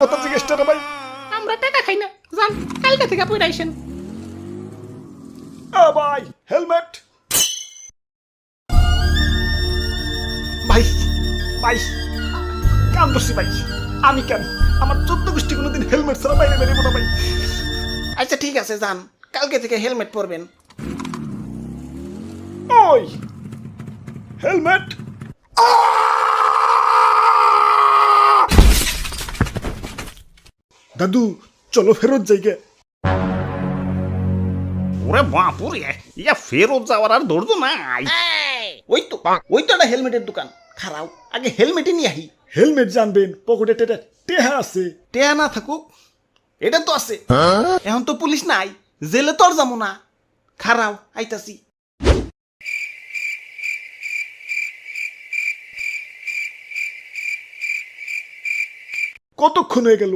কথা জিজ্ঞেস রে ভাই। আমরা টাকা খাই না, যান কালকে থেকে পয়রা আইসেন। ভাই হেলমেট। ভাই ভাই কাম দোষী ভাই, আমি কেন? আমার 14 গোষ্ঠী কোনোদিন হেলমেট ছাড়া বাইরে বেরিয়ে না ভাই। আচ্ছা ঠিক আছে, যান কালকে থেকে হেলমেট পরবেন। ওই হেলমেট। দাদু চলো ফেরত যাইগে। ওরে বাপুরে, ইয়া ফেরত যাওয়ার আর ধৈর্য নাই। ওই তো একটা হেলমেটের দোকান, খারাও আগে হেলমেটই নিয়ে আহি। হেলমেট জানবেন পকেটে টেহা আছে। টেয়া না থাকুক, এটা তো আছে। এখন তো পুলিশ নাই, জেলে তোর যাবো না। খারাও আইতাছি। কতক্ষণ হয়ে গেল?